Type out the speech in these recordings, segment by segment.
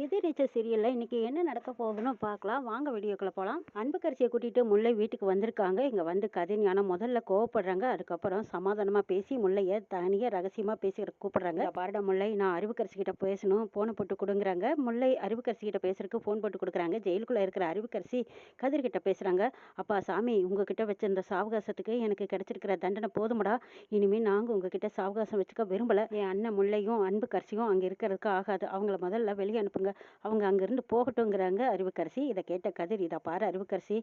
எதிர்நீச்சல் சீரியல்ல இன்னைக்கு என்ன நடக்க போகுதுன்னு பார்க்கலாம். வாங்க வீடியோக்குள்ள போலாம். அன்புக்கரசியை கூட்டிட்டு முல்லை வீட்டுக்கு வந்திருக்காங்க. இங்க வந்து கதிர்ஞானம் முதல்ல கோவப்படுறாங்க. அதுக்கப்புறம் சமாதானமா பேசி முல்லைய தனியா ரகசியமா பேசி கூப்பிடுறாங்க. பாருடா முல்லை, நான் அறிவுக்கரசி கிட்ட பேசணும், போனை போட்டு கொடுங்குறாங்க. முல்லை அறிவுக்கரசி கிட்ட பேசுறதுக்கு போன் போட்டு கொடுக்குறாங்க. ஜெயிலுக்குள்ள இருக்கிற அறிவுக்கரசி கதிர் கிட்ட பேசுறாங்க. அப்பா சாமி, உங்ககிட்ட வச்சிருந்த சாவகாசத்துக்கு எனக்கு கிடைச்சிருக்கிற தண்டனை போதுமடா. இனிமே நாங்க உங்ககிட்ட சாவகாசம் வச்சுக்க விரும்பல. என் அண்ணன் முல்லையும் அன்புக்கரசியும் அங்க இருக்கிறதுக்கு ஆகாது. அவங்கள முதல்ல வெளியே அனுப்புங்க. அவங்க அங்கிருந்து போகட்டுங்கிறாங்க அறிவுக்கரசி. இதை கேட்ட கதிர், இதை பாரு அறிவுக்கரசி,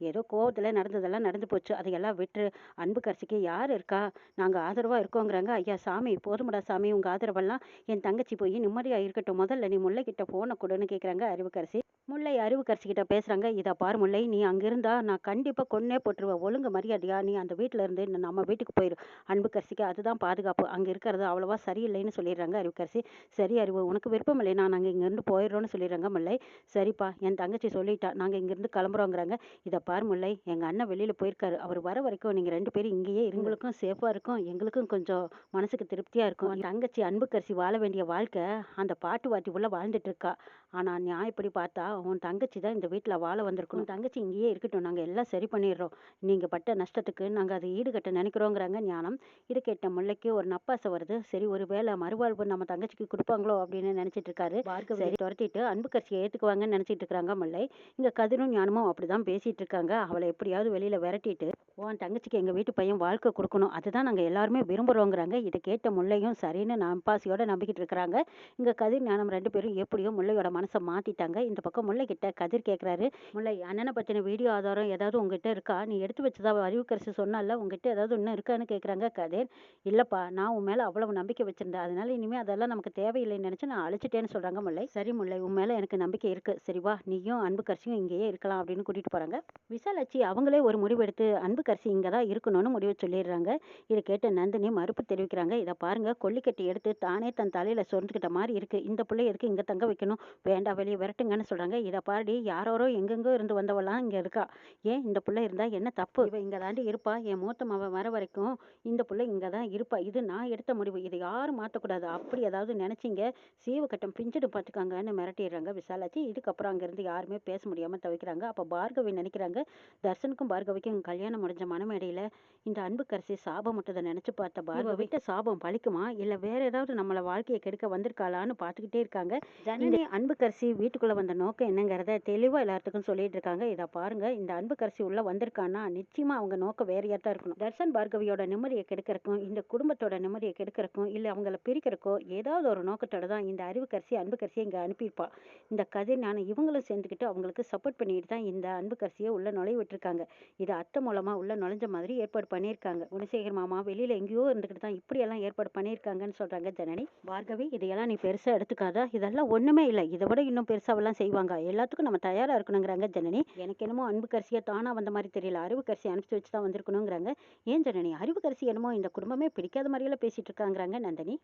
ஏதோ கோவத்துல நடந்ததெல்லாம் நடந்து போச்சு, அதையெல்லாம் விட்டு அன்புக்கரசிக்கு யார் இருக்கா, நாங்க ஆதரவா இருக்கோங்கிறாங்க. ஐயா சாமி, போதுமடா சாமி, உங்க ஆதரவெல்லாம் என் தங்கச்சி போய் நிம்மதியா இருக்கட்டும், முதல்ல நீ முல்லை கிட்ட போன கொடுன்னு கேட்குறாங்க அறிவுக்கரசி. முல்லை அறிவுக்கரசி கிட்ட பேசுறாங்க. இதை பாரு முல்லை, நீ அங்க இருந்தா நான் கண்டிப்பா கொன்னே போட்டுருவேன். ஒழுங்கு மரியாதையா நீ அந்த வீட்டுல இருந்து நம்ம வீட்டுக்கு போயிரு. அன்புக்கரசிக்கு அதுதான் பாதுகாப்பு. அங்க இருக்கிறது அவ்வளவா சரியில்லைன்னு சொல்லிடுறாங்க அறிவுக்கரசி. சரி அறிவு, உனக்கு விருப்பம் இல்லைனா நாங்கள் இங்கேருந்து போயிடுறோன்னு சொல்லிடுறாங்க முல்லை. சரிப்பா, என் தங்கச்சி சொல்லிட்டா, நாங்கள் இங்கேருந்து கிளம்புறோங்கிறாங்க. இதை பார் முல்லை, எங்கள் அண்ணன் வெளியில் போயிருக்காரு. அவர் வர வரைக்கும் நீங்கள் ரெண்டு பேரும் இங்கேயே எங்களுக்கும் சேஃபாக இருக்கும், எங்களுக்கும் கொஞ்சம் மனசுக்கு திருப்தியாக இருக்கும். என் தங்கச்சி அன்புக்கரசி வாழ வேண்டிய வாழ்க்கை அந்த பாட்டு வாட்டி உள்ள வாழ்ந்துட்டு இருக்கா. ஆனால் நான் இப்படி பார்த்தா உன் தங்கச்சி தான் இந்த வீட்டில் வாழ வந்திருக்கணும். தங்கச்சி இங்கேயே இருக்கட்டும், நாங்கள் எல்லாம் சரி பண்ணிடுறோம். நீங்கள் பட்ட நஷ்டத்துக்கு நாங்கள் அதை ஈடுகட்ட நினைக்கிறோங்கிறாங்க ஞானம். இது கேட்ட முல்லைக்கு ஒரு நப்பாசை வருது. சரி, ஒரு வேளை மறுவாழ்வு நம்ம தங்கச்சிக்கு கொடுப்பாங்களோ அப்படின்னு நினைச்சிட்டு இருக்காரு. சரி துரத்திட்டு அன்புக்கரசியை ஏத்துக்குவாங்கன்னு நினைச்சிட்டு இருக்காங்க முல்லை. இங்க கதிரும் ஞானமும் அப்படிதான் பேசிட்டு இருக்காங்க. அவளை எப்படியாவது வெளியில விரட்டிட்டு உன் தங்கச்சிக்கு எங்க வீட்டு பையன் வாழ்க்கை கொடுக்கணும், அதுதான் நாங்க எல்லாருமே விரும்புறோங்கிறாங்க. இதை கேட்ட முல்லையும் சரின்னு நம்பாசியோட நம்பிக்கிட்டு இருக்கிறாங்க. இங்க கதிர் ஞானம் ரெண்டு பேரும் எப்படியோ முல்லையோட மனசை மாத்திட்டாங்க. இந்த பக்கம் முல்லை கிட்ட கதிர் கேட்கிறாரு, முல்லை, அண்ணனை பத்தின வீடியோ ஆதாரம் ஏதாவது உங்ககிட்ட இருக்கா? நீ எடுத்து வச்சதா அறிவுக்கரசி சொன்னால, உங்ககிட்ட ஏதாவது இன்னும் இருக்கான்னு கேட்குறாங்க கதிர். இல்லப்பா, நான் உன் மேல அவ்வளவு நம்பிக்கை வச்சிருந்தேன், அதனால இனிமே அதெல்லாம் நமக்கு தேவையில்லைன்னு நினைச்சு நான் அழிச்சிட்டேன்னு சொல்றாங்க முல்லை. சரி முல்லை, உன் மேல எனக்கு நம்பிக்கை இருக்கு, சரி வா, நீயும் அன்புக்கரசியும் இங்கேயே இருக்கலாம் அப்படின்னு கூட்டிட்டு போறாங்க. விசாலாட்சி அவங்களே ஒரு முடிவு எடுத்து அன்புக்கரசி இங்க தான் இருக்கணும்னு முடிவு சொல்லிடுறாங்க. இதை கேட்ட நந்தினி மறுப்பு தெரிவிக்கிறாங்க. இதை பாருங்க, கொல்லிக்கட்டி எடுத்து தானே தன் தலையில சொரிஞ்சுக்கிட்ட மாதிரி இருக்கு, இந்த பிள்ளை எதுக்கு இங்க தங்க வைக்கணும், வேண்டாம் வெளியே விரட்டுங்கன்னு சொல்றாங்க. இதை பாடி, யாரோரோ எங்கெங்கோ இருந்து வந்தவெல்லாம் இங்க இருக்கா, ஏன் இந்த பிள்ளை இருந்தா என்ன தப்பு, இவ இங்க தாண்டி இருப்பா, என் மூத்த மவன் வர வரைக்கும் இந்த பிள்ளை இங்க தான் இருப்பா, இது நான் எடுத்த முடிவு, இதை யாரும் மாற்றக்கூடாது, அப்படி ஏதாவது நினைச்சிங்க சீவக்கட்டம் பிஞ்சிடு பார்த்துக்காங்கன்னு மிரட்டிடுறாங்க விசாலாச்சி. இதுக்கப்புறம் அங்கேருந்து யாருமே பேச முடியாமல் தவிக்கிறாங்க. அப்போ பார்கவி நினைக்கிறாங்க, தர்சனுக்கும் பார்கவிக்கும் கல்யாணம் முடிஞ்ச மனமேடையில் இந்த அன்புக்கரசி சாபம் விட்டதை நினச்சி பார்த்த பார்கவி விட்ட சாபம் பழிக்குமா, இல்லை வேற ஏதாவது நம்மளை வாழ்க்கையை கெடுக்க வந்திருக்காளான்னு பார்த்துக்கிட்டே இருக்காங்க. ஜனனி அன்புக்கரசி வீட்டுக்குள்ளே வந்த நோக்கம் என்னங்கிறத தெளிவாக எல்லாத்துக்கும் சொல்லிட்டு இருக்காங்க. இதை பாருங்க, இந்த அன்புக்கரசி உள்ள வந்திருக்கான்னா நிச்சயமா அவங்க நோக்கம் வேறையா தான் இருக்கணும். தர்சன் பார்கவியோட நிம்மதியை கெடுக்கிறக்கும், இந்த குடும்பத்தோட நிம்மதியை கெடுக்கிறக்கும், இல்லை அவங்கள பிரிக்கிறக்கோ ஏதாவது ஒரு நோக்கத்தோட தான் இந்த அறிவுக்கரசி அன்புக்கரசியை இங்கே அனுப்பியிருப்பா. இந்த கதிர் ஞானம் இவங்களும் சேர்ந்துக்கிட்டு அவங்களுக்கு சப்போர்ட் பண்ணிட்டு தான் இந்த அன்புக்கரசியை உள்ள நுழைய விட்டுருக்காங்க. இதை அத்தை மூலமா உள்ள நுழைஞ்ச மாதிரி ஏற்பாடு பண்ணியிருக்காங்க. குணசேகர் மாமா வெளியில எங்கேயோ இருந்துக்கிட்டு தான் இப்படியெல்லாம் ஏற்பாடு பண்ணியிருக்காங்கன்னு சொல்றாங்க ஜனனி. பார்கவி, இதையெல்லாம் நீ பெருசா எடுத்துக்காத, இதெல்லாம் ஒண்ணுமே இல்லை, இதை விட இன்னும் பெருசாவெல்லாம் செய்வாங்க, எல்லாத்துக்கும் நம்ம தயாரா இருக்கணுங்கிறாங்க ஜனனி. எனக்கு என்னமோ அன்புக்கரசியை தானா வந்த மாதிரி தெரியல, அறிவுக்கரசி அனுப்பிச்சு வச்சு தான் வந்திருக்கணுங்கிறாங்க. ஏன் ஜனனி, அறிவுக்கரசி என்னமோ இந்த குடும்பமே பிடிக்காத மாதிரியெல்லாம் பேசிட்டு இருக்காங்கிறாங்க நந்தினி.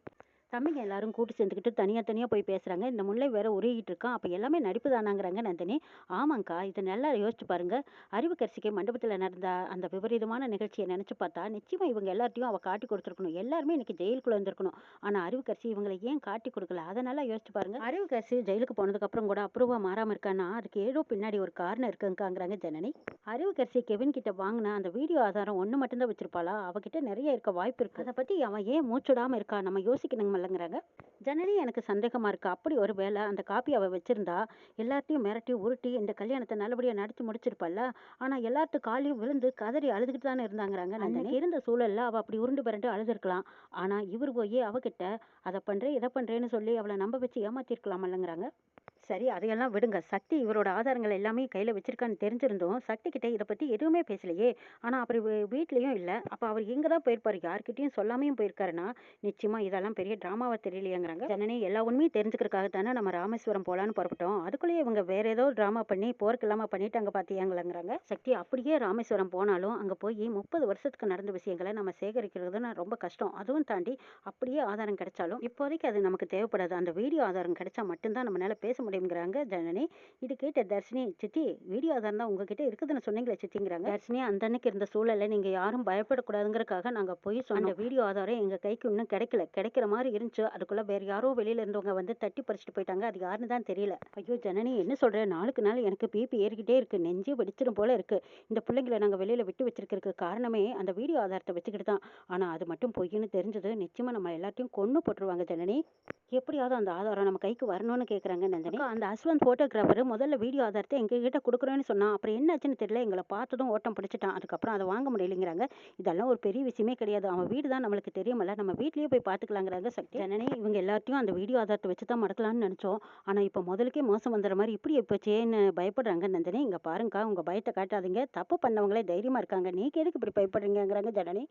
தம்பிங்க எல்லாரும் கூட்டு சேர்ந்துக்கிட்டு தனியாக போய் பேசுகிறாங்க. இந்த முல்லை வேற உருகிட்டு இருக்கான், அப்போ எல்லாமே நடிப்பு தானாங்கிறாங்க நந்தினி. ஆமாங்க்கா, இதை நல்லா யோசிச்சு பாருங்க, அறிவுக்கரசிக்கு மண்டபத்தில் நடந்த அந்த விபரீதமான நிகழ்ச்சியை நினச்சி பார்த்தா நிச்சயமாக இவங்க எல்லாத்தையும் அவள் காட்டி கொடுத்துருக்கணும், எல்லாருமே இன்னைக்கு ஜெயிலுக்குள்ளே வந்திருக்கணும். ஆனால் அறிவுக்கரசி இவங்களை ஏன் காட்டி கொடுக்கல, அதனால யோசிச்சு பாருங்க. அறிவுக்கரசி ஜெயிலுக்கு போனதுக்கப்புறம் கூட அப்ரூவாக மாறாமல் இருக்கான்னா அதுக்கு ஏதோ பின்னாடி ஒரு காரணம் இருக்குங்கிறாங்க ஜனனி. அறிவுக்கரசி கெவின் கிட்ட வாங்கின அந்த வீடியோ ஆதாரம் ஒன்று மட்டும்தான் வச்சிருப்பாளா, அவகிட்ட நிறைய இருக்க வாய்ப்பு இருக்கு, அதை பற்றி அவன் ஏன் மூச்சுடாமல் இருக்கா, நம்ம யோசிக்கணுங்க இல்லைங்கிறாங்க ஜனனி. எனக்கு சந்தேகமா இருக்கு, அப்படி ஒரு வேளை அந்த காப்பி அவ வச்சிருந்தா எல்லாத்தையும் மிரட்டி உருட்டி இந்த கல்யாணத்தை நல்லபடியா நடத்தி முடிச்சிருப்பாள்ல. ஆனா எல்லாத்து காலையும் விழுந்து கதறி அழுதுகிட்டு தானே இருந்தாங்கிறாங்க. அன்னைக்கு இருந்த சூழல்ல அவ அப்படி உருண்டு பிறண்டு அழுதுருக்கலாம். ஆனா இவர் போய் அவகிட்ட அதை பண்றேன் இதை பண்றேன்னு சொல்லி அவளை நம்ப வச்சு ஏமாத்திருக்கலாம் இல்லைங்கிறாங்க. சரி, அதையெல்லாம் விடுங்க. சக்தி இவரோட ஆதாரங்கள் எல்லாமே கையில் வச்சிருக்கான்னு தெரிஞ்சிருந்தோம் சக்தி கிட்ட இதை பற்றி எதுவுமே பேசலையே. ஆனால் அவர் வீட்லேயும் இல்லை, அப்போ அவர் எங்கே தான் போயிருப்பார், யார்கிட்டையும் சொல்லாமையும் போயிருக்காருன்னா நிச்சயமாக இதெல்லாம் பெரிய ட்ராமாவை தெரியலையேங்கிறாங்க ஜனனி. எல்லா உண்மையும் தெரிஞ்சுக்கிறதுக்காக தானே நம்ம ராமேஸ்வரம் போகலான்னு புறப்பட்டோம், அதுக்குள்ளேயே இவங்க வேற ஏதோ ட்ராமா பண்ணி போருக்கு இல்லாமல் பண்ணிட்டாங்க பார்த்தியாங்களேங்கிறாங்க சக்தி. அப்படியே ராமேஸ்வரம் போனாலும் அங்கே போய் 30 வருஷத்துக்கு நடந்த விஷயங்களை நம்ம சேகரிக்கிறதுன்னு ரொம்ப கஷ்டம். அதுவும் தாண்டி அப்படியே ஆதாரம் கிடைச்சாலும் இப்போதைக்கு அது நமக்கு தேவைப்படாது. அந்த வீடியோ ஆதாரம் கிடைச்சா மட்டும்தான் நம்மளால பேச முடியும் அப்படிங்கிறாங்க ஜனனி. இது கேட்ட தர்ஷினி, சித்தி வீடியோ ஆதாரம் தான் உங்ககிட்ட இருக்குதுன்னு சொன்னீங்களே சித்திங்கிறாங்க. தர்ஷினி, அந்த அன்னைக்கு இருந்த சூழல்ல நீங்க யாரும் பயப்படக்கூடாதுங்கிறதுக்காக நாங்க போய் சொன்னோம். அந்த வீடியோ ஆதாரம் எங்க கைக்கு இன்னும் கிடைக்கல. கிடைக்கிற மாதிரி இருந்துச்சு. அதுக்குள்ள வேற யாரோ வெளியில இருந்தவங்க வந்து தட்டி பறிச்சுட்டு போயிட்டாங்க. அது யாருன்னு தான் தெரியல. ஐயோ ஜனனி, என்ன சொல்ற? நாளுக்கு நாள் எனக்கு பிபி ஏறிக்கிட்டே இருக்கு. நெஞ்சே வெடிச்சிடும் போல இருக்கு. இந்த பிள்ளைங்களை நாங்க வெளியில விட்டு வச்சிருக்கிறதுக்கு காரணமே அந்த வீடியோ ஆதாரத்தை வச்சுக்கிட்டு தான். ஆனா அது மட்டும் பொய்ன்னு தெரிஞ்சது நிச்சயமா நம்ம எல்லாத்தையும் கொன்னு போட்டுருவாங்க ஜனனி. எப்படியாவது அந்த ஆதாரம் நம்ம கைக்கு வரணும்னு கேக்குறாங்க நந்தினி. அந்த அஸ்வந்த் போட்டோகிராஃபர் முதல்ல வீடியோ ஆதாரத்தை எங்க கிட்ட கொடுக்குறேன்னு சொன்னா, அப்புறம் என்னாச்சுன்னு தெரியல, எங்களை பார்த்ததும் ஓட்டம் பிடிச்சிட்டான். அதுக்கப்புறம் அதை வாங்க முடியலைங்கிறாங்க. இதெல்லாம் ஒரு பெரிய விஷயமே கிடையாது. அவன் வீடு தான் நம்மளுக்கு தெரியுமல்ல, நம்ம வீட்லயே போய் பார்த்துக்கலாங்கிறாங்க சக்தி. ஜனனி, இவங்க எல்லாத்தையும் அந்த வீடியோ ஆதாரத்தை வச்சு தான் மடக்கலாம்னு நினைச்சோம். ஆனா இப்ப முதலுக்கே மோசம் வந்துற மாதிரி இப்படி இப்பச்சேன்னு பயப்படுறாங்க நந்தினி. இங்க பாருங்கக்கா, உங்க பயத்தை காட்டாதீங்க. தப்பு பண்ணவங்களே தைரியமா இருக்காங்க. நீங்க எதுக்கு இப்படி பயப்படுறீங்கிறாங்க ஜனனி.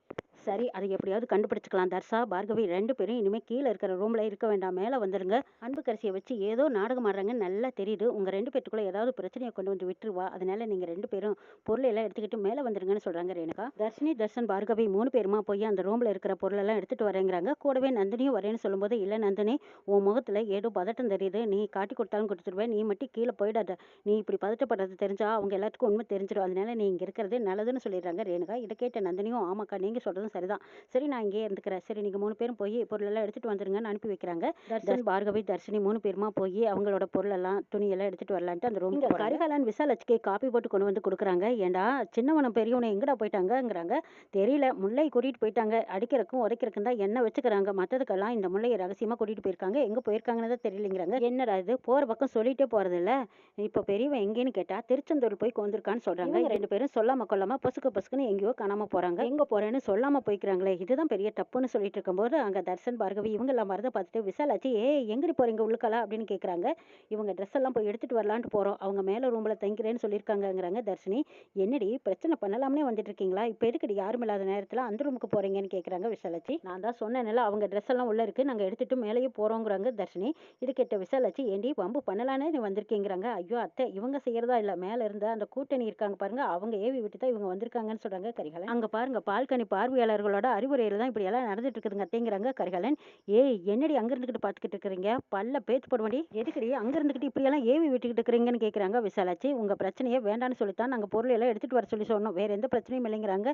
சரி, அதை எப்படியாவது கண்டுபிடிச்சுக்கலாம். தர்ஷா, பார்கவி 2 பேரும் இனிமே கீழே இருக்கிற ரூம்ல இருக்க வேண்டாம், மேலே வந்துருங்க. அன்புக்கரசியை வச்சு ஏதோ நாடகம் ஆடுறாங்கன்னு நல்லா தெரியுது. உங்க 2 பேத்துக்குள்ள ஏதாவது பிரச்சனையை கொண்டு வந்து விட்டுருவா. அதனால நீங்க 2 பேரும் பொருளை எல்லாம் எடுத்துக்கிட்டு மேலே வந்துருங்கன்னு சொல்றாங்க ரேணுகா. தர்ஷினி, தர்ஷன், பார்கவி 3 பேருமா போய் அந்த ரூம்ல இருக்கிற பொருளெல்லாம் எடுத்துட்டு வரேங்கிறாங்க. கூடவே நந்தினியும் வரேன்னு சொல்லும்போது, இல்ல நந்தினி, உன் முகத்துல ஏதோ பதட்டம் தெரியுது. நீ காட்டி கொடுத்தாலும் கொடுத்துருவேன். நீ மட்டும் கீழே போயிடாத. நீ இப்படி பதட்டப்படுறது தெரிஞ்சா அவங்க எல்லாத்துக்கும் உண்மை தெரிஞ்சிடும். அதனால நீ இங்க இருக்கிறது நல்லதுன்னு சொல்லிடுறாங்க ரேணுகா. இதை கேட்ட நந்தினியும், ஆமாக்கா நீங்க சொல்றதும் சரிதான். சரி, நான் இங்கே இருந்துக்கிறேன். சரி, நீங்க 3 பேரும் போய் பொருளெல்லாம் எடுத்துட்டு வந்துருங்கன்னு அனுப்பி வைக்கிறாங்க. தர்ஷன், பார்கவி, தர்ஷினி 3 பேருமா போய் அவங்களோட பொருளெல்லாம் துணியெல்லாம் எடுத்துட்டு வரலான்ட்டு அந்த ரூம். கரிகாலன் விசாலட்சுக்கு காப்பி போட்டு கொண்டு வந்து கொடுக்குறாங்க. ஏண்டா சின்னவனும் பெரியவனும் எங்கடா போயிட்டாங்கங்கிறாங்க. தெரியல, முல்லை கூட்டிட்டு போயிட்டாங்க. அடிக்கிறக்கும் உதைக்கிறக்கும் தான் என்ன வச்சுக்கிறாங்க. மற்றதுக்கெல்லாம் இந்த முல்லையை ரகசியமா கூட்டிட்டு போயிருக்காங்க. எங்க போயிருக்காங்கன்னு தான் தெரியலங்கிறாங்க. என்னடா இது, போற பக்கம் சொல்லிட்டே போறது இல்ல. இப்போ பெரியவன் எங்கேன்னு கேட்டா திருச்செந்தூர் போய் கோந்திருக்கான்னு சொல்றாங்க. 2 பேரும் சொல்லாம கொள்ளாம பொசுக்குன்னு எங்கேயோ காணாம போறாங்க. எங்க போறேன்னு சொல்லாம போய்க்கிறாங்களே, இதுதான் பெரிய தப்புன்னு சொல்லிட்டு இருக்கும்போது அங்க தர்ஷன், பார்கவி இவங்க எல்லாம் வரதை பார்த்துட்டு விசாலாச்சு, எங்கடி போறீங்க உள்ளுக்கலா அப்படின்னு கேக்குறாங்க. இவங்க ட்ரெஸ் எல்லாம் போய் எடுத்துட்டு வரலான்ட்டு போறோம். அவங்க மேல ரூம்ல தங்கிறேன்னு சொல்லியிருக்காங்கிறாங்க. தர்ஷினி, என்னடி பிரச்சனை பண்ணலாம்னே வந்துட்டு இருக்கீங்களா? இப்ப எதுக்கடி யாரும் இல்லாத நேரத்துல அந்த ரூமுக்கு போறீங்கன்னு கேக்குறாங்க விசாலாச்சி. நான் தான் சொன்னேன்ல, அவங்க ட்ரெஸ் எல்லாம் உள்ள இருக்கு, நாங்க எடுத்துட்டு மேலேயே போறோங்கிறாங்க தர்ஷினி. இது கேட்ட விசாலாச்சி, ஏண்டி வம்பு பண்ணலானே நீ வந்திருக்கீங்கிறாங்க. ஐயோ அத்தை, இவங்க செய்யறதா இல்ல, மேல இருந்த அந்த கூட்டணி இருக்காங்க பாருங்க, அவங்க ஏவி விட்டு தான் இவங்க வந்திருக்காங்கன்னு சொல்றாங்க கரிகாலன். அங்க பாருங்க, பால்கனி பார்வையாளர்களோட அறிவுரையில தான் இப்படி எல்லாம் நடந்துட்டு இருக்குதுங்க அத்தைங்கிறாங்க கரிகாலன். ஏய், என்னடி அங்க இருந்துகிட்டு பாத்துக்கிட்டு இருக்கிறீங்க? பல்ல பேத்து போடுவண்டி. எதுக்கடி அங்க இருந்துகிட்டு இப்படி எல்லாம் ஏவி விட்டுக்கிட்டு இருக்கிறீங்கன்னு கேக்குறாங்க விசாலாச்சி. உங்க பிரச்சனையே வேண்டான்னு சொல்லித்தான் நாங்க பொருள் எல்லாம் எடுத்துட்டு வர சொல்லி சொன்னோம். வேற எந்த பிரச்சனையும் இல்லைங்கிறாங்க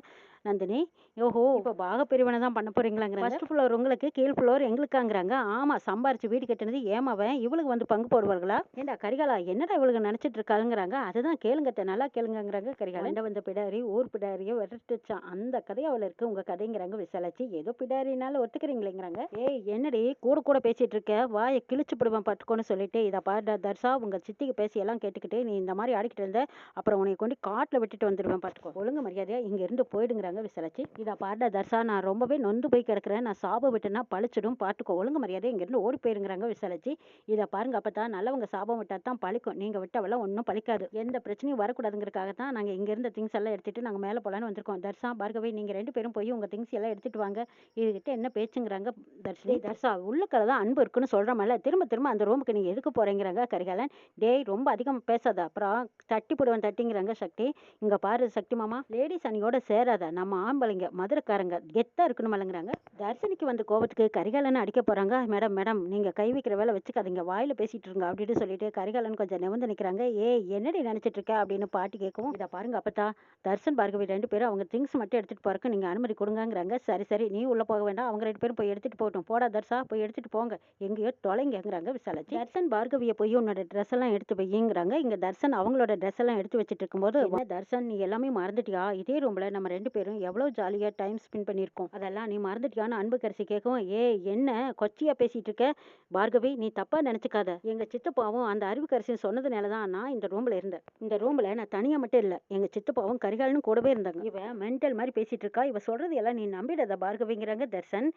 நந்தினி. ஓஹோ, இப்ப பாக பிரிவினை தான் பண்ண போறீங்களாங்கிறாங்க. ஃபர்ஸ்ட் ஃப்ளோர் உங்களுக்கு, கீழ் ஃப்ளோர் எங்களுக்காங்கிறாங்க. ஆமா, சம்பாரிச்சு வீடு கட்டினது ஏமாவன், இவளுக்கு வந்து பங்கு போடுவார்களா? ஏண்டா கரிகாலா, என்னடா இவளுக்கு நினைச்சிட்டு இருக்காங்கிறாங்க. அதுதான் கேளுங்கத்த, நல்லா கேளுங்கிறாங்க கரிகாலன். வந்த பிடாரி ஊர் பிடாரிய விரட்டுச்சான், அந்த கதை அவள இருக்கு உங்க கதைங்கிறாங்க விசாலாச்சி. ஏதோ பிடாரினால ஒத்துக்கிறீங்களேங்கிறாங்க. ஏய், என்னடி கூட கூட பேசிட்டு இருக்க, வாயை கிழிச்சு போடுவேன் பட்டுக்கோன்னு சொல்லிட்டு, இதை பாரு தர்ஷா, உங்க சித்திக்கு பேசி எல்லாம் கேட்டுக்கிட்டு நீ இந்த மாதிரி ஆடிக்கிட்டு இருந்த, அப்புறம் உன்னை கொண்டு காட்டுல விட்டுட்டு வந்துடுவேன் பாட்டுக்கோ. ஒழுங்கு மரியாதையா இங்க இருந்து போயிடுங்கிறாங்க விசாலாச்சி. இதை பாரு தர்ஷா, நான் ரொம்பவே நொந்து போய் கிடக்குறேன். நான் சாபம் விட்டுனா பழிச்சிடும் பாட்டுக்கோ. ஒழுங்கு மரியாதை இங்க இருந்து ஓடி போயிருங்கிறாங்க விசாலாச்சி. இதை பாருங்க, அப்பதான் நல்லவங்க சாபம் விட்டா தான் பழிக்கும். நீங்க விட்டவெல்லாம் ஒன்றும் பழிக்காது. எந்த பிரச்சனையும் வரக்கூடாதுங்கிறதுக்காக தான் நாங்க இங்க இருந்த திங்ஸ் எல்லாம் எடுத்துட்டு நாங்க மேல போலான்னு வந்திருக்கோம். தர்ஷா, பார்கவி, நீங்க 2 பேரும் போய் உங்க திங்ஸ் எல்லாம் எடுத்துட்டு வாங்க. இதுகிட்ட என்ன பேச்சுங்கிறாங்க தர்ஷினி. தர்ஷா, உள்ளுக்கல தான் அன்பு இருக்குன்னு சொல்றமல்ல, திரும்ப திரும்ப அந்த ரூமுக்கு நீங்க எதுக்கு போறீங்கிறாங்க கரிகாலன். டேய், ரொம்ப அதிகமா பேசாத, அப்புறம் தட்டி போடுவேன் தட்டிங்கிறாங்க சக்தி. இங்க பாரு சக்தி மாமா, லேடிஸ் அணியோட சேராத, நம்ம ஆம்பளைங்க மதுரைக்காரங்க கெத்தா இருக்கணுமல்லங்கிறாங்க. தர்ஷினிக்கு வந்து கோபத்துக்கு கரிகாலன் அடிக்க போறாங்க. மேடம் மேடம், நீங்க கை வைக்கிற வேலை வச்சுக்காதீங்க, வாயில பேசிட்டு இருங்க அப்படின்னு சொல்லிட்டு கரிகாலன் கொஞ்சம் நிமிர்ந்து நிக்கிறாங்க. என்னடி நினைச்சிட்டு இருக்க அப்படின்னு பாட்டி கேட்கவும், இதை பாருங்க அப்பத்தா, தர்ஷன் பார்கவி 2 பேரும் அவங்க திங்ஸ் மட்டும் எடுத்துட்டு போறதுக்கு நீங்க அனுமதி கொடுங்கங்கிறாங்க. சரி சரி, நீ உள்ள போக வேண்டாம், அவங்க 2 பேரும் போய் எடுத்துட்டு போகட்டும். போடா தர்ஷா, போய் எடுத்துட்டு போங்க, எங்கேயோ தொலைங்கிறாங்க விசாலாச்சி. தர்ஷன் பார்கவியை போய் உன்னோட ட்ரெஸ் எல்லாம் எடுத்து வைங்கிறாங்க. இங்க தர்ஷன் அவங்களோட ட்ரெஸ் எல்லாம் எடுத்து வச்சிட்டு இருக்கும்போது, தர்ஷன் நீ எல்லாமே மறந்துட்டியா? இதே ரூம்ல நம்ம 2 பேரும் எவ்வளவு ஜாலியா டைம் ஸ்பெண்ட் பண்ணிருக்கோம், அதெல்லாம் நீ மறந்துட்டியான்னு அன்புக்கரசி கேட்கும். என்ன கொச்சியா பேசிட்டு இருக்க பார்கவி, நீ தப்பா நினைச்சுக்காத. எங்க சித்தப்பாவும் அந்த அறிவுக்கரசியும் சொன்னதுனாலதான் நான் இந்த ரூம்ல இருந்தேன். இந்த ரூம்ல நான் தனியா மட்டும் இல்ல, எங்க சித்தப்பாவும் கரிகாலனும் கூடவே இருந்தாங்க. இவ மென்டல் மாதிரி பேசிட்டு இருக்கா, இவ சொல்றது எல்லாம் நீ நம்பிடாத பார்கவிங்கிறாங்க தர்ஷன்.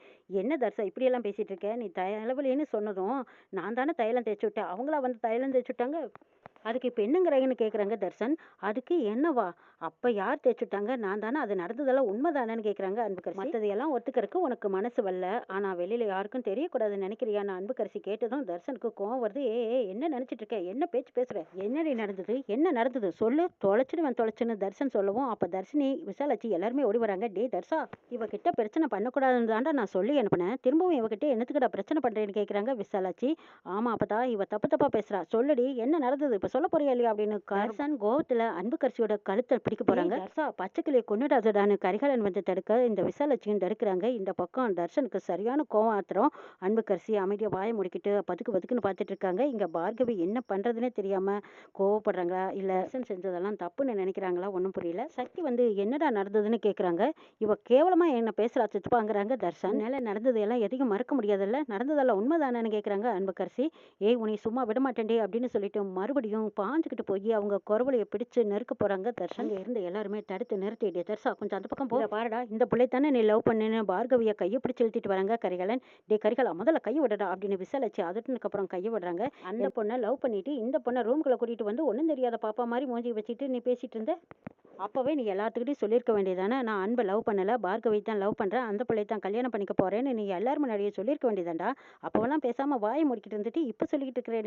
என்ன தர்ஷா இப்படி எல்லாம் பேசிட்டு இருக்க? நீ தலைவலின்னு சொன்னதும் நான் தானே தைலம் தேய்ச்சி விட்டேன், அவங்களா வந்து தைலம் தேய்ச்சி விட்டாங்க அதுக்கு இப்ப என்னங்கிறீங்கன்னு கேட்குறாங்க தர்ஷன். அதுக்கு என்னவா? அப்ப யார் தேய்ச்சுட்டாங்க? நான் தானே. அது நடந்ததெல்லாம் உண்மைதானேன்னு கேட்குறாங்க அன்புக்கரசி. மத்ததையெல்லாம் ஒத்துக்கறக்கு உனக்கு மனசு வரல. ஆனா வெளியில யாருக்கும் தெரியக்கூடாதுன்னு நினைக்கிறியான்னு அன்புக்கரசி கேட்டதும் தர்ஷனுக்கு கோவம் வருது. என்ன நினைச்சிட்டு இருக்க? என்ன பேச்சு பேசுற? என்னடி நடந்தது? என்ன நடந்தது? சொல்லு. தொலைச்சிடுவேன் தொலைச்சுன்னு தர்ஷன் சொல்லவும், அப்ப தர்ஷினி, விசாலாட்சி எல்லாருமே ஓடி வராங்க. டேய் தர்ஷா, இவகிட்ட பிரச்சனை பண்ணக்கூடாதுன்னு தான்டா நான் சொல்லி அனுப்புனேன். திரும்பவும் இவகிட்ட என்னத்துக்குடா பிரச்சனை பண்றேன்னு கேட்குறாங்க விசாலாட்சி. ஆமா அப்பதா, இவ தப்பு தப்பா பேசுறா. சொல்லுடி, என்ன நடந்தது? இப்ப சொல்ல போறியா இல்லையா அப்படின்னு தர்ஷன் கோவத்துல அன்புக்கரசியோட கழுத்தை பிடிக்க போறாங்க. தர்ஷா, பச்சைக்கிளியை கொன்னுடாதடான்னு கரிகாலன் வந்து தடுக்க இந்த விசாலாட்சியும் தடுக்கிறாங்க. இந்த பக்கம் தர்ஷனுக்கு சரியான கோவம் ஆத்திரம். அன்புக்கரசி அமைதியா வாயை முடிக்கிட்டு பதுக்கு பதுக்குன்னு பார்த்துட்டு இருக்காங்க. இங்க பார்கவி என்ன பண்றதுன்னே தெரியாம கோவப்படுறாங்களா, இல்ல தர்ஷன் செஞ்சதெல்லாம் தப்புன்னு நினைக்கிறாங்களா, ஒன்றும் புரியல. சக்தி வந்து என்னடா நடந்ததுன்னு கேக்குறாங்க. இவ கேவலமா என்ன பேசுறா சித்துப்பாங்கிறாங்க தர்ஷன். மேல நடந்தது எல்லாம் எதையும் மறக்க முடியாதுல்ல, நடந்ததெல்லாம் உண்மைதானேன்னு கேக்குறாங்க அன்புக்கரசி. உன்னை சும்மா விட மாட்டேன்டே அப்படின்னு சொல்லிட்டு மறுபடியும் பாஞ்சுக்கிட்டு போய் அவங்க குறவளைய பிடிச்சு நெருக்க போறாங்க தர்ஷன். அங்க இருந்து எல்லாருமே தடுத்து நிறுத்திட்டு, தர்ஷா கொஞ்சம் அந்த பக்கம் போ. பாருடா, இந்த பிள்ளை தானே நீ லவ் பண்ணுன்னு பார்கவிய கையை பிடிச்சு இழுத்திட்டு வராங்க கரிகாலன். டே கரிகாலா, முதல்ல கையை விடடா அப்படின்னு விசாலாச்சு அதட்டுனதுக்கு அப்புறம் கையை விடுறாங்க. அந்த பொண்ணை லவ் பண்ணிட்டு இந்த பொண்ணை ரூம்குள்ள கூட்டிட்டு வந்து ஒன்றும் தெரியாத பாப்பா மாதிரி மூஞ்சி வச்சுட்டு நீ பேசிட்டு இருந்த. அப்பவே நீ எல்லாத்துக்கிட்டையும் சொல்லியிருக்க வேண்டியதானே, நான் அன்பை லவ் பண்ணல, பார்கவி தான் லவ் பண்றேன், அந்த பிள்ளையை தான் கல்யாணம் பண்ணிக்க போறேன்னு நீ எல்லாரும் முன்னாடியே சொல்லியிருக்க வேண்டியதாண்டா. அப்போவெல்லாம் பேசாம வாயை முடிக்கிட்டு இருந்துட்டு இப்ப சொல்லிக்கிட்டு இருக்கிற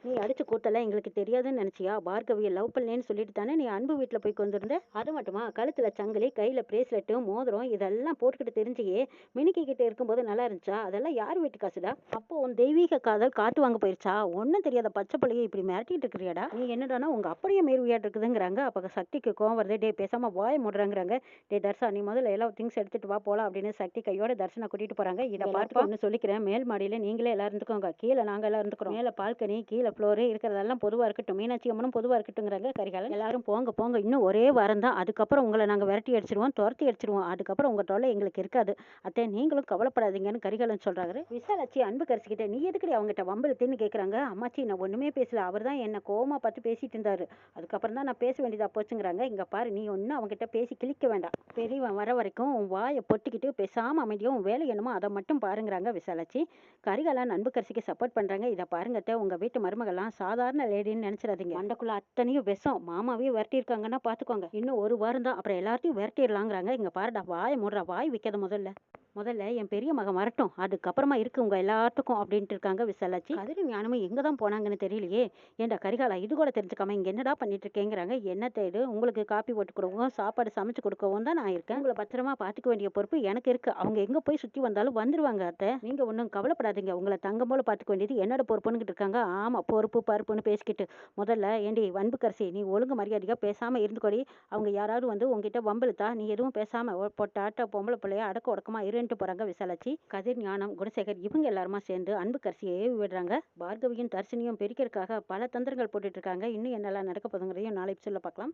நீ அடிச்சு கூத்தல எங்களுக்கு தெரியாதுன்னு நினைச்சியா? பார்கவியை லவ் பண்ணேன்னு சொல்லிட்டு தானே நீ அன்பு வீட்டுல போய் கொண்டிருந்த. அது மட்டுமா, கழுத்துல சங்கிலி, கையில பிரேஸ்லெட்டு, மோதிரம் இதெல்லாம் போட்டுக்கிட்டு தெரிஞ்சியே மினுக்கிக்கிட்டு இருக்கும்போது நல்லா இருந்துச்சா? அதெல்லாம் யார் வீட்டு காசுடா? அப்போ உன் தெய்வீக காதல் காத்து வாங்க போயிருச்சா? ஒன்னும் தெரியாத பச்சை பிள்ளையை இப்படி மிரட்டிட்டு இருக்கிறியாடா? நீ என்னடானா உங்க அப்படியே மீறுவியாட்டு இருக்குதுங்கிறாங்க. அப்ப சக்திக்கு கோவம் வருது. டே பேசாம வாய மூடுறாங்கிறாங்க. டே தர்ஷா, நீ முதல்ல எல்லா திங்ஸ் எடுத்துட்டு வா போலாம் அப்படின்னு சக்தி கையோட தர்ஷனை கூட்டிட்டு போறாங்க. இதை பார்த்து ஒன்று சொல்லிக்கிறேன், மேல் மாடியில நீங்களே எல்லாரும் இருந்துக்கோங்க, கீழே நாங்க எல்லாம் இருந்துக்கிறோம். மேல பால்கனி, கீழே ஃப்ளோரு இருக்கிறதெல்லாம் பொதுவா இருக்கட்டும், மீனாட்சி அம்மனும் பொதுவா இருக்கட்டுங்கிறாங்க கரிகாலன். எல்லாரும் போங்க போங்க, இன்னும் ஒரே வாரம் தான், அதுக்கப்புறம் உங்களை நாங்க விரட்டி அடிச்சிருவோம், துரத்தி அடிச்சிருவோம், அதுக்கப்புறம் உங்க தொல்லை எங்களுக்கு இருக்காது அத்தை, நீங்களும் கவலைப்படாதீங்கன்னு கரிகாலன் சொல்றாரு. விசாலாட்சி அன்புக்கரசி கிட்ட, நீ எதுக்கடி அவங்ககிட்ட வம்பளுத்துன்னு கேட்குறாங்க. அம்மாச்சி, நான் ஒண்ணுமே பேசல, அவர் தான் என்ன கோவமா பார்த்து பேசிட்டு இருந்தாரு, அதுக்கப்புறம் தான் நான் பேச வேண்டியதா போச்சுங்கிறாங்க. இங்க பாரு, நீ ஒன்னும் அவங்ககிட்ட பேசி கிழிக்க வேண்டாம், பெரியவன் வர வரைக்கும் உன் வாயை பொட்டிக்கிட்டு பேசாம அமைதியும் உன் வேலை என்னமோ அதை மட்டும் பாருங்கிறாங்க விசாலாட்சி. கரிகாலன் அன்புக்கரசிக்கு சப்போர்ட் பண்றாங்க. இதை பாருங்கத்த, உங்க வீட்டு மருமகள்லாம் சாதாரண லேடின்னு நினைச்சிடாதீங்க, மண்டக்குள்ள அத்தனையும் விஷம், மாமாவே விரட்டி இருக்காங்கன்னா பாத்துக்கோங்க, இன்னும் ஒரு வாரம் தான், அப்புறம் எல்லாத்தையும் விரட்டிடலாங்கிறாங்க. இங்க பாருடா, வாயை மூடுறா, வாய் வைக்காத முதல்ல என் பெரிய மகன் வரட்டும், அதுக்கப்புறமா இருக்கு உங்க எல்லாத்துக்கும் அப்படின்ட்டு இருக்காங்க விசாலாட்சி. கதிரி ஞானமும் எங்க தான் போனாங்கன்னு தெரியலையே. ஏண்டா கரிகாலா, இது கூட தெரிஞ்சுக்காம இங்க என்னடா பண்ணிட்டு இருக்கேங்கிறாங்க. என்ன தேடு, உங்களுக்கு காப்பி போட்டு கொடுக்கவும் சாப்பாடு சமைச்சு கொடுக்கவும் தான் நான் இருக்கேன், உங்களை பத்திரமா பாத்துக்க வேண்டிய பொறுப்பு எனக்கு இருக்கு, அவங்க எங்க போய் சுத்தி வந்தாலும் வந்துருவாங்க அத்தை, நீங்க ஒன்றும் கவலைப்படாதீங்க, உங்களை தங்கம் போல பாத்துக்க வேண்டியது என்னோட பொறுப்புன்னு இருக்காங்க. ஆமா, பொறுப்பு பருப்புன்னு பேசிக்கிட்டு முதல்ல ஏண்டி அன்புக்கரசி, நீ ஒழுங்கு மரியாதையா பேசாம இருந்துக்கொடி, அவங்க யாராவது வந்து உங்ககிட்ட வம்பளுத்தா நீ எதுவும் பேசாம பொட்டாட்ட பொம்பளை பிள்ளைய அடக்க உடக்கமா இருன்ட்டு போறாங்க விசாலாட்சி. கதிர் ஞானம் குணசேகர் இவங்க எல்லாருமா சேர்ந்து அன்புக்கரசியை ஏவி விடுறாங்க. பார்கவியும் தர்ஷினியும் பிரிக்கிறதுக்காக பல தந்திரங்கள் போட்டுட்டு இருக்காங்க. இன்னும் என்னெல்லாம் நடக்க போதுங்கிறதையும் நாளை சொல்ல பார்க்கலாம்.